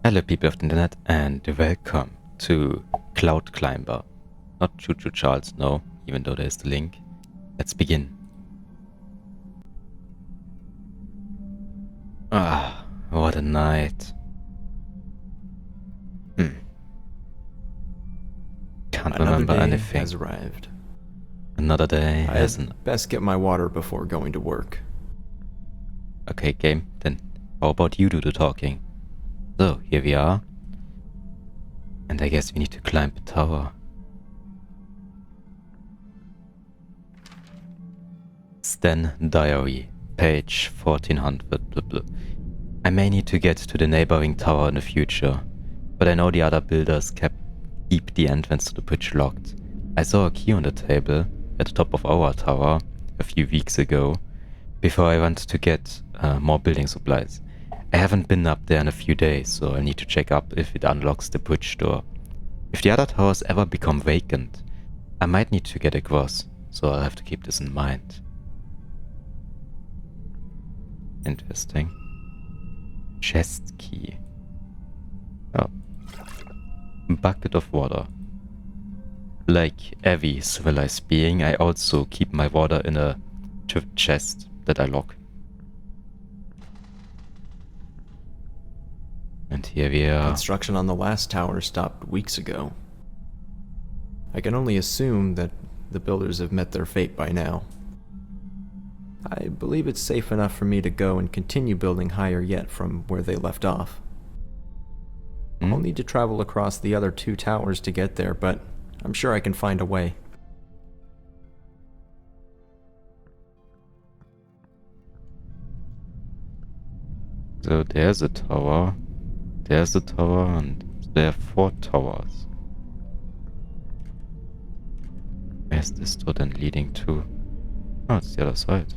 Hello people of the internet and welcome to Cloud Climber. Not Choo Choo Charles, no, even though there's the link. Let's begin. Ah, what a night. Can't remember anything. Has arrived. Another day I hasn't. best get my water before going to work. Okay, game, then how about you do the talking? So, here we are. And I guess we need to climb the tower. Stan Diary, page 1400. Blah, blah. I may need to get to the neighboring tower in the future, but I know the other builders keep the entrance to the bridge locked. I saw a key on the table at the top of our tower a few weeks ago, before I went to get more building supplies. I haven't been up there in a few days, so I'll need to check up if it unlocks the bridge door. If the other towers ever become vacant, I might need to get across, so I'll have to keep this in mind. Interesting. Chest key. Oh. Bucket of water. Like every civilized being, I also keep my water in a chest that I lock. And here we are. Construction on the last tower stopped weeks ago. I can only assume that the builders have met their fate by now. I believe it's safe enough for me to go and continue building higher yet from where they left off. I'll need to travel across the other two towers to get there, but I'm sure I can find a way. So there's a tower. There's a tower, and there are 4 towers. Where's this door then leading to? Oh, it's the other side.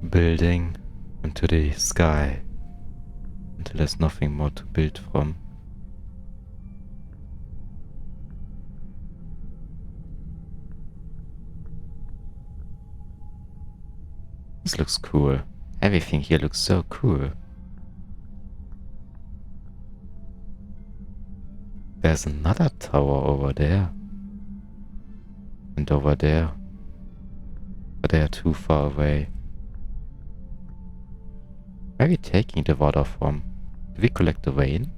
Building into the sky until there's nothing more to build from. This looks cool. Everything here looks so cool. There's another tower over there. And over there. But they are too far away. Where are we taking the water from? Do we collect the rain?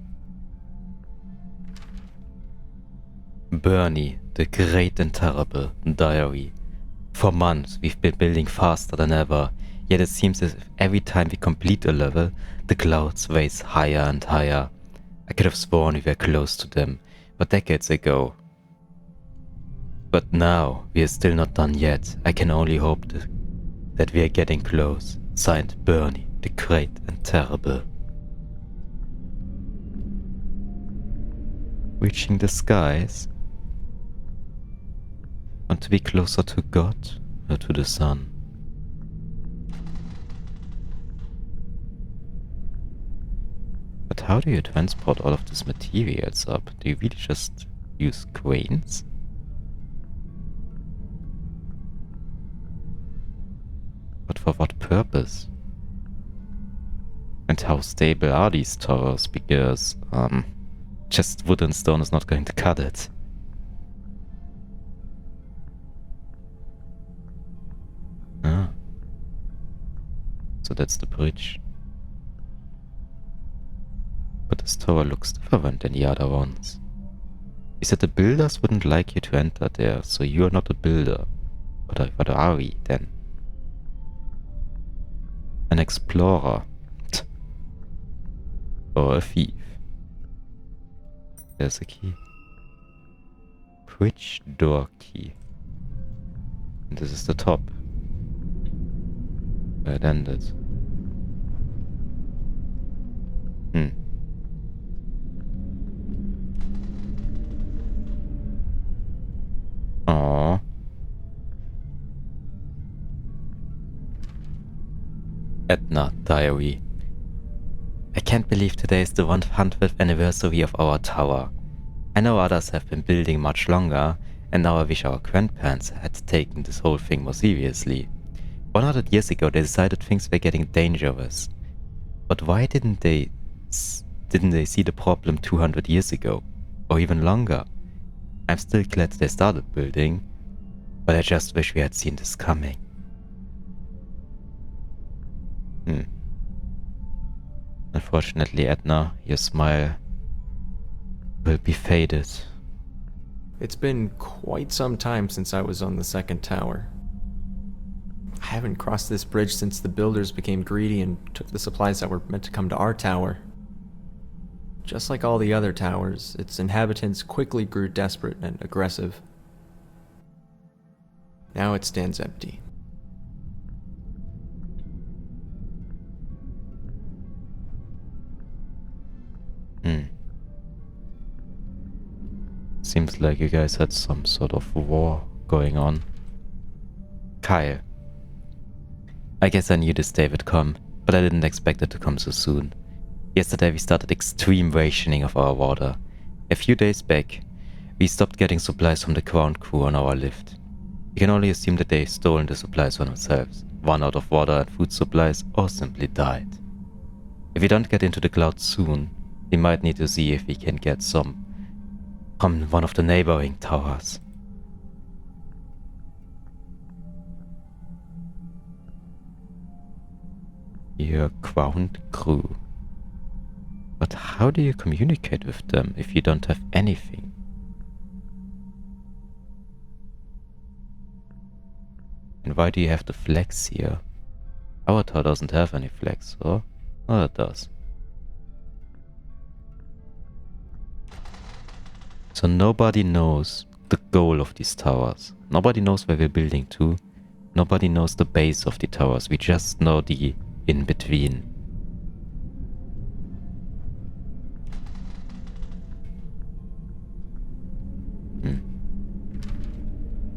Bernie, the Great and Terrible Diary. For months we've been building faster than ever, yet it seems as if every time we complete a level, the clouds raise higher and higher. I could have sworn we were close to them, but decades ago. But now, we are still not done yet. I can only hope that we are getting close. Signed, Bernie, the Great and Terrible. Reaching the skies? Want to be closer to God or to the sun? But how do you transport all of these materials up? Do you really just use cranes? But for what purpose? And how stable are these towers? Because, just wood and stone is not going to cut it. Ah. So that's the bridge. But this tower looks different than the other ones. You said the builders wouldn't like you to enter there, so you're not a builder. What are we then? An explorer. Or a thief. There's a key. Bridge door key. And this is the top. Where it ended. Aww. Edna Diary. I can't believe today is the 100th anniversary of our tower. I know others have been building much longer, And now I wish our grandparents had taken this whole thing more seriously. 100 years ago they decided things were getting dangerous. But why didn't they see the problem 200 years ago? Or even longer? I'm still glad they started building, but I just wish we had seen this coming. Unfortunately, Edna, your smile will be faded. It's been quite some time since I was on the second tower. I haven't crossed this bridge since the builders became greedy and took the supplies that were meant to come to our tower. Just like all the other towers, its inhabitants quickly grew desperate and aggressive. Now it stands empty. Seems like you guys had some sort of war going on. Kyle. I guess I knew this day would come, but I didn't expect it to come so soon. Yesterday we started extreme rationing of our water. A few days back, we stopped getting supplies from the ground crew on our lift. We can only assume that they've stolen the supplies for themselves, run out of water and food supplies, or simply died. If we don't get into the clouds soon, we might need to see if we can get some from one of the neighboring towers. Your ground crew. But how do you communicate with them if you don't have anything? And why do you have the flags here? Our tower doesn't have any flags, or? Oh, it does. So nobody knows the goal of these towers. Nobody knows where we're building to. Nobody knows the base of the towers. We just know the in-between.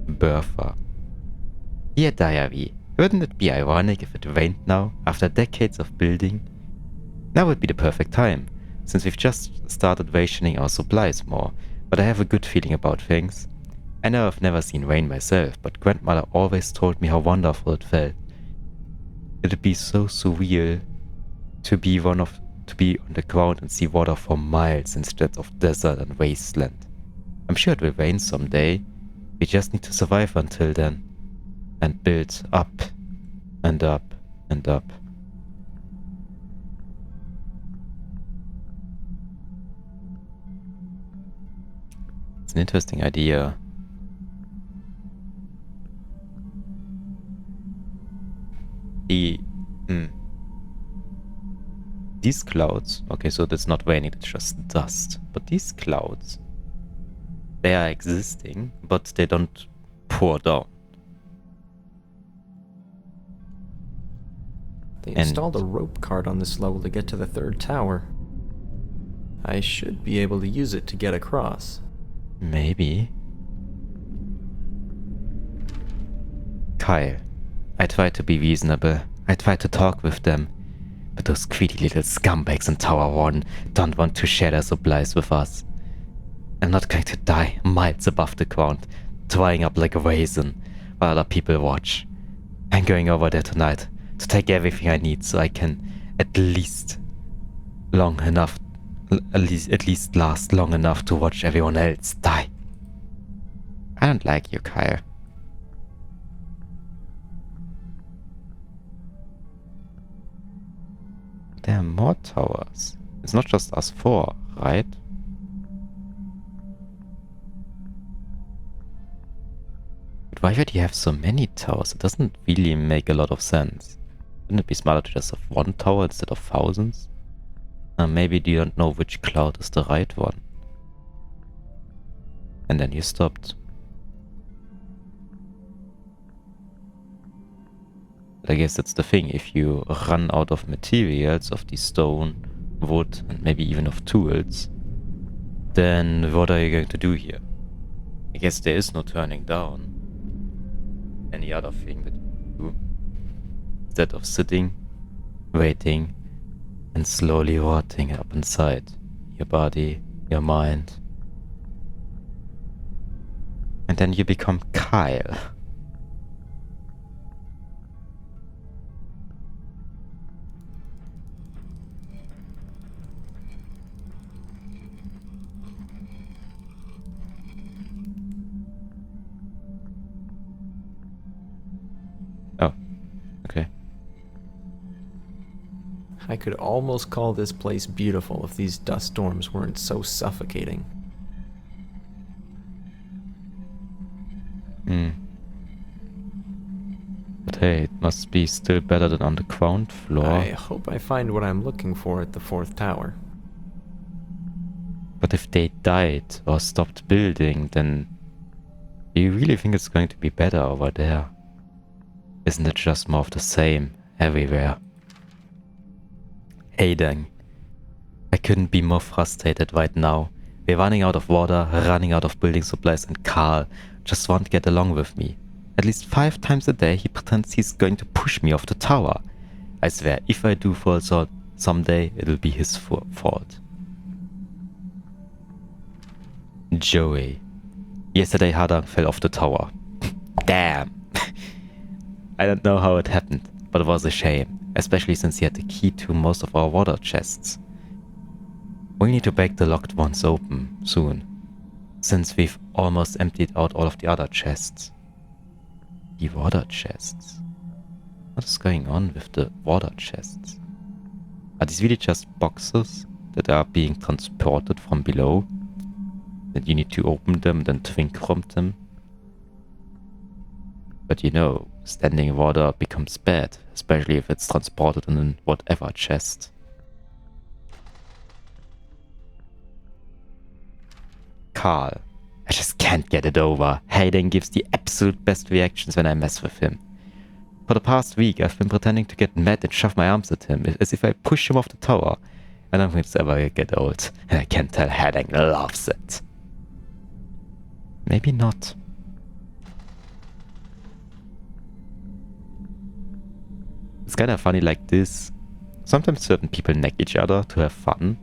Bertha. Dear Diary, wouldn't it be ironic if it rained now, after decades of building? Now would be the perfect time, since we've just started rationing our supplies more, but I have a good feeling about things. I know I've never seen rain myself, but grandmother always told me how wonderful it felt. It'd be so surreal to be on the ground and see water for miles instead of desert and wasteland. I'm sure it will rain someday. We just need to survive until then. And build up and up and up. It's an interesting idea. These clouds, okay, so that's not raining, it's just dust. But these clouds, they are existing, but they don't pour down. They installed a rope cart on this level to get to the third tower. I should be able to use it to get across. Maybe. Kyle, I tried to be reasonable. I tried to talk with them. But those greedy little scumbags in Tower 1 don't want to share their supplies with us. I'm not going to die miles above the ground, drying up like a raisin, while other people watch. I'm going over there tonight to take everything I need so I can at least last long enough to watch everyone else die. I don't like you, Kyle. There are more towers. It's not just us four, right? But why would you have so many towers? It doesn't really make a lot of sense. Wouldn't it be smarter to just have one tower instead of thousands? Maybe you don't know which cloud is the right one. And then you stopped. But I guess that's the thing. If you run out of materials, of the stone, wood, and maybe even of tools, then what are you going to do here? I guess there is no turning down. Any other thing that you do? Instead of sitting, waiting, and slowly rotting up inside your body, your mind, And then you become Kyle. Oh, okay. I could almost call this place beautiful if these dust storms weren't so suffocating. But hey, it must be still better than on the ground floor. I hope I find what I'm looking for at the 4th tower. But if they died or stopped building, then do you really think it's going to be better over there? Isn't it just more of the same everywhere? Hey then, I couldn't be more frustrated right now. We're running out of water, running out of building supplies, and Carl just won't get along with me. At least 5 times a day he pretends he's going to push me off the tower. I swear, if I do fall short someday, it'll be his fault. Joey. Yesterday Hadang fell off the tower. Damn. I don't know how it happened, but it was a shame, especially since he had the key to most of our water chests. We need to break the locked ones open soon, since we've almost emptied out all of the other chests. The water chests? What is going on with the water chests? Are these really just boxes that are being transported from below? That you need to open them and then drink from them? But you know, standing water becomes bad, especially if it's transported in whatever chest. Carl. I just can't get it over. Hayden gives the absolute best reactions when I mess with him. For the past week, I've been pretending to get mad and shove my arms at him, as if I push him off the tower. I don't think it's ever get old, and I can tell Hayden loves it. Maybe not. It's kind of funny like this. Sometimes certain people nag each other to have fun.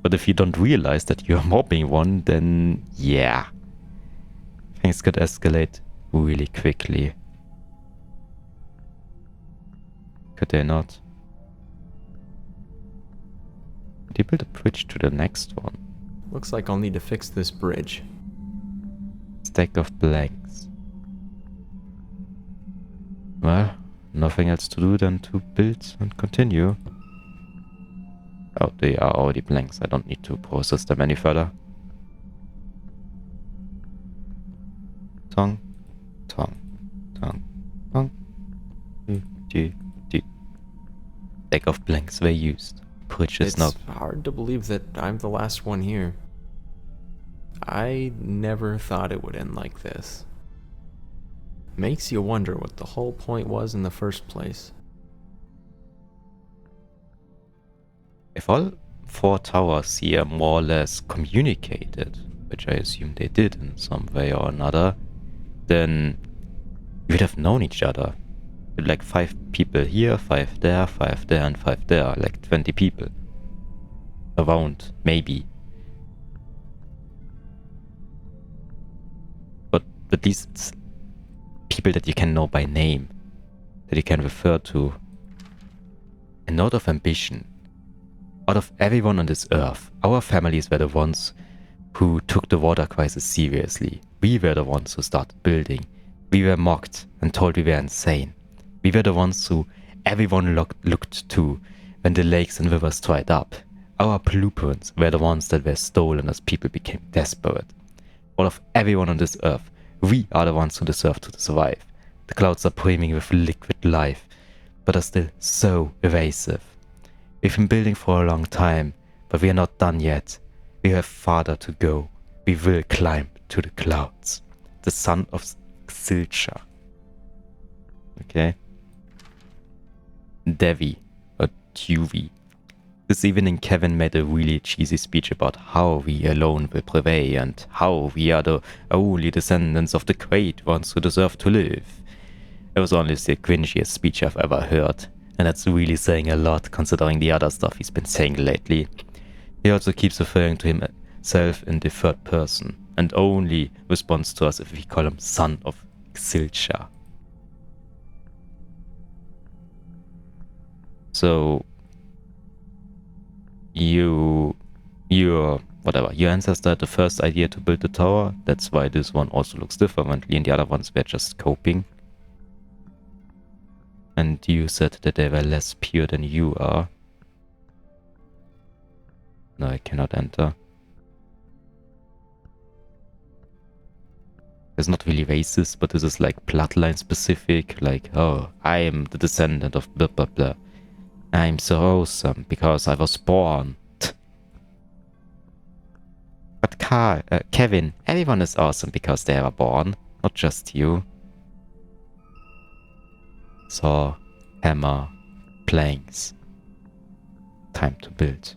But if you don't realize that you're mobbing one, then yeah. Things could escalate really quickly. Could they not? Could you build a bridge to the next one? Looks like I'll need to fix this bridge. Stack of blanks. Well, nothing else to do than to build and continue. Oh, they are already blanks. I don't need to process them any further. Tong, tong, tong, tong. Stack of blanks were used. Bridge is now. It's hard to believe that I'm the last one here. I never thought it would end like this. Makes you wonder what the whole point was in the first place. If all 4 towers here more or less communicated, which I assume they did in some way or another, then you would have known each other. Like 5 people here, 5 there, 5 there, and 5 there. Like 20 people. Around, maybe. But at least it's people that you can know by name. That you can refer to. A note of ambition. Out of everyone on this earth, our families were the ones who took the water crisis seriously. We were the ones who started building. We were mocked and told we were insane. We were the ones who everyone looked to when the lakes and rivers dried up. Our blueprints were the ones that were stolen as people became desperate. Out of everyone on this earth, we are the ones who deserve to survive. The clouds are brimming with liquid life, but are still so evasive. We've been building for a long time, but we are not done yet. We have farther to go. We will climb to the clouds. The son of Silcha. Okay. Devi, or Tuvi. This evening Kevin made a really cheesy speech about how we alone will prevail and how we are the only descendants of the great ones who deserve to live. It was honestly the cringiest speech I've ever heard. And that's really saying a lot considering the other stuff he's been saying lately. He also keeps referring to himself in the third person, and only responds to us if we call him son of Xilcha. So your ancestor had the first idea to build the tower. That's why this one also looks differently, and the other ones were just coping. And you said that they were less pure than you are. No, I cannot enter. It's not really racist, but this is like bloodline specific. Like, oh, I am the descendant of blah blah blah. I'm so awesome because I was born. But Kevin, everyone is awesome because they were born, not just you. Saw, hammer, planks. Time to build.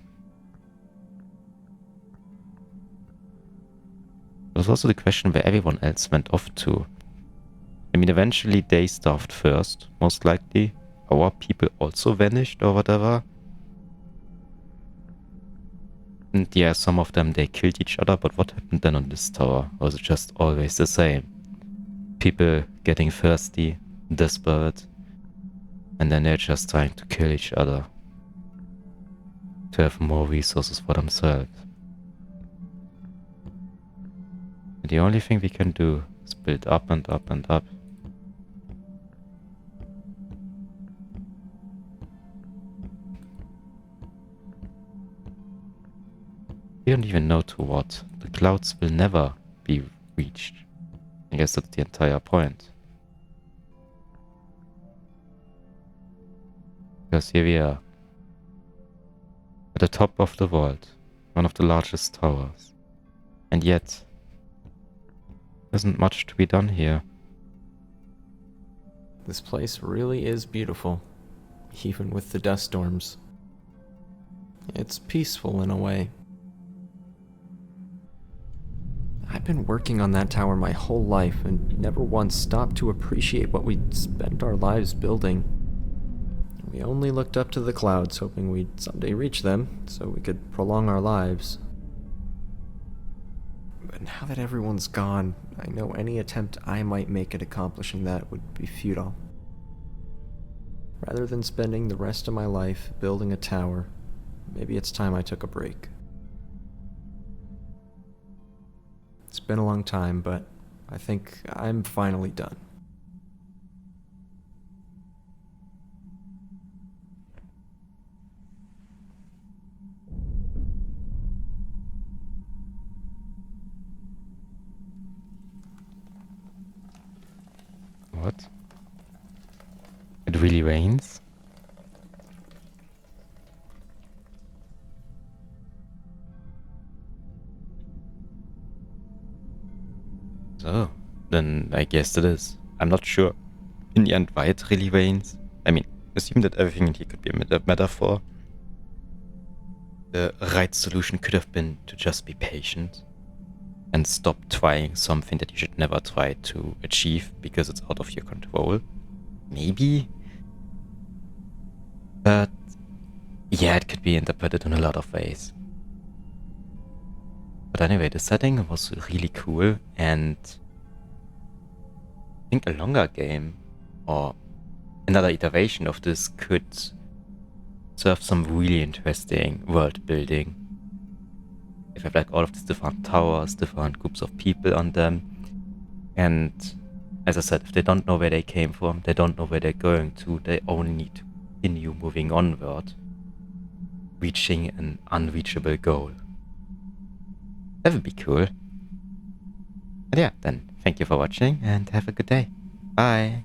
There's also the question where everyone else went off to. I mean, eventually they starved first, most likely. Our people also vanished or whatever. And yeah, some of them, they killed each other, but what happened then on this tower? Or was it just always the same? People getting thirsty, desperate, and then they're just trying to kill each other. To have more resources for themselves. The only thing we can do is build up and up and up. We don't even know to what. The clouds will never be reached. I guess that's the entire point. Because here we are. At the top of the world. One of the largest towers. And yet, there isn't much to be done here. This place really is beautiful, even with the dust storms. It's peaceful in a way. I've been working on that tower my whole life and never once stopped to appreciate what we'd spent our lives building. We only looked up to the clouds, hoping we'd someday reach them, so we could prolong our lives. But now that everyone's gone, I know any attempt I might make at accomplishing that would be futile. Rather than spending the rest of my life building a tower, maybe it's time I took a break. It's been a long time, but I think I'm finally done. What? It really rains? So, then I guess it is. I'm not sure in the end why it really rains. I mean, assume that everything in here could be a metaphor. The right solution could have been to just be patient and stop trying something that you should never try to achieve because it's out of your control. Maybe. But yeah, it could be interpreted in a lot of ways. But anyway, the setting was really cool, and I think a longer game or another iteration of this could serve some really interesting world building. If I have like all of these different towers, different groups of people on them, and as I said, if they don't know where they came from, they don't know where they're going to, they only need to continue moving onward, reaching an unreachable goal. That would be cool. But yeah, then thank you for watching and have a good day. Bye!